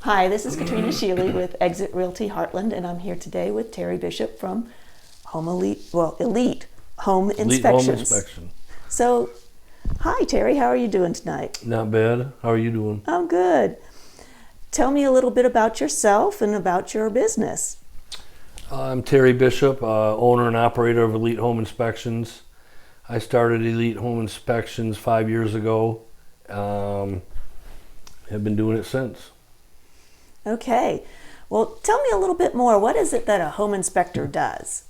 Hi, this is Katrina Shealy with Exit Realty Heartland, and I'm here today with Terry Bishop from Elite Home Elite Home Inspections. Inspection. So, hi Terry, how are you doing tonight? Not bad. How are you doing? I'm good. Tell me a little bit about yourself and about your business. I'm Terry Bishop, owner and operator of Elite Home Inspections. I started Elite Home Inspections 5 years ago. Have been doing it since. Okay. Well, tell me a little bit more. What is it that a home inspector does?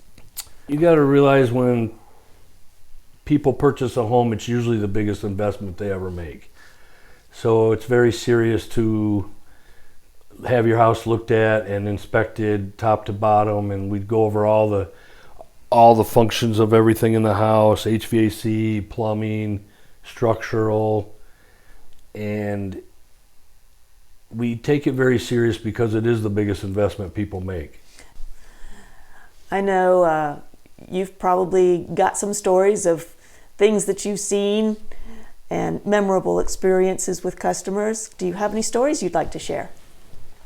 You got to realize when people purchase a home, it's usually the biggest investment they ever make. So it's very serious to have your house looked at and inspected top to bottom, and we'd go over all the functions of everything in the house, HVAC, plumbing, structural, and we take it very serious because it is the biggest investment people make. I know you've probably got some stories of things that you've seen and memorable experiences with customers. Do you have any stories you'd like to share?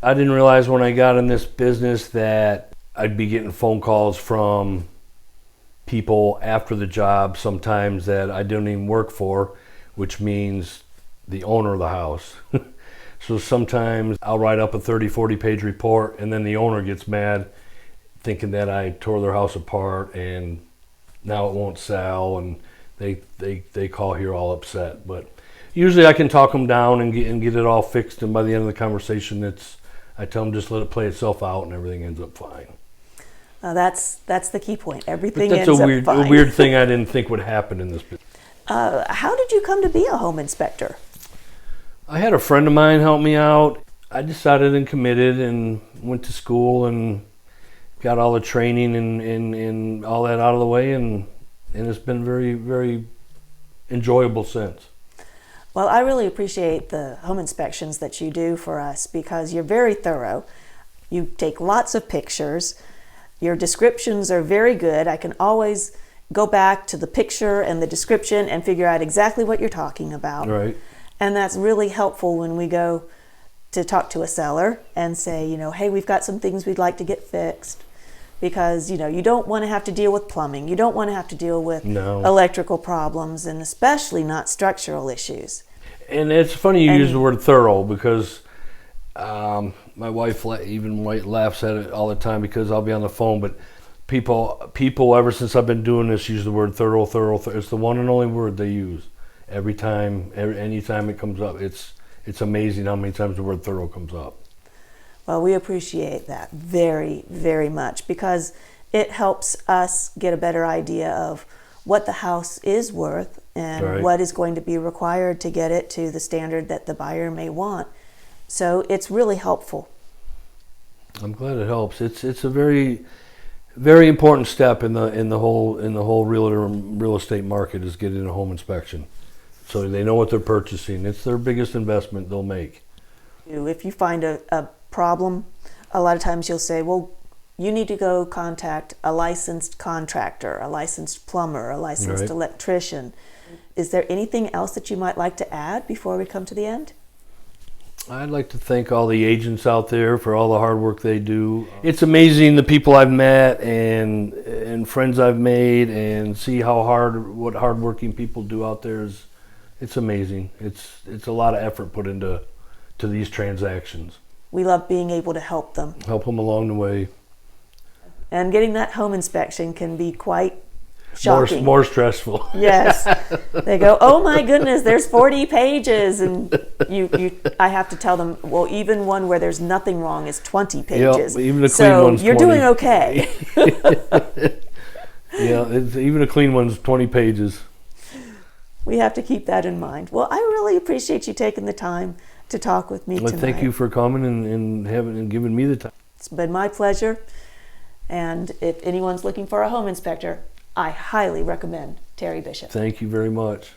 I didn't realize when I got in this business that I'd be getting phone calls from people after the job sometimes that I didn't even work for, which means the owner of the house. So sometimes I'll write up a 30, 40 page report and then the owner gets mad thinking that I tore their house apart and now it won't sell, and they call here all upset. But usually I can talk them down and get it all fixed, and by the end of the conversation I tell them just let it play itself out and everything ends up fine. That's the key point. Everything but ends up fine. That's a weird thing I didn't think would happen in this business. How did you come to be a home inspector? I had a friend of mine help me out. I decided and committed and went to school and got all the training and all that out of the way, and it's been very, very enjoyable since. Well, I really appreciate the home inspections that you do for us because you're very thorough. You take lots of pictures. Your descriptions are very good. I can always go back to the picture and the description and figure out exactly what you're talking about. Right. And that's really helpful when we go to talk to a seller and say, hey, we've got some things we'd like to get fixed. Because, you don't want to have to deal with plumbing. You don't want to have to deal with electrical problems, and especially not structural issues. And it's funny you use the word thorough because my wife even laughs at it all the time because I'll be on the phone, but people ever since I've been doing this use the word thorough. It's the one and only word they use every time, anytime it comes up. It's amazing how many times the word thorough comes up. Well, we appreciate that very, very much because it helps us get a better idea of what the house is worth and what is going to be required to get it to the standard that the buyer may want. So it's really helpful. I'm glad it helps. It's a very, very important step in the whole real estate market is getting a home inspection, so they know what they're purchasing. It's their biggest investment they'll make. If you find a problem, a lot of times you'll say, well, you need to go contact a licensed contractor, a licensed plumber, a licensed electrician. Is there anything else that you might like to add before we come to the end? I'd like to thank all the agents out there for all the hard work they do. It's amazing the people I've met and friends I've made, and see what hardworking people do out there. It's amazing. It's a lot of effort put into these transactions. We love being able to help them. Help them along the way. And getting that home inspection can be quite shocking. More stressful. Yes. They go, oh my goodness, there's 40 pages. And I have to tell them, well, even one where there's nothing wrong is 20 pages. Yep, even a clean one's 20. You're doing okay. Yeah, even a clean one's 20 pages. We have to keep that in mind. Well, I really appreciate you taking the time to talk with me tonight. Thank you for coming and giving me the time. It's been my pleasure. And if anyone's looking for a home inspector, I highly recommend Terry Bishop. Thank you very much.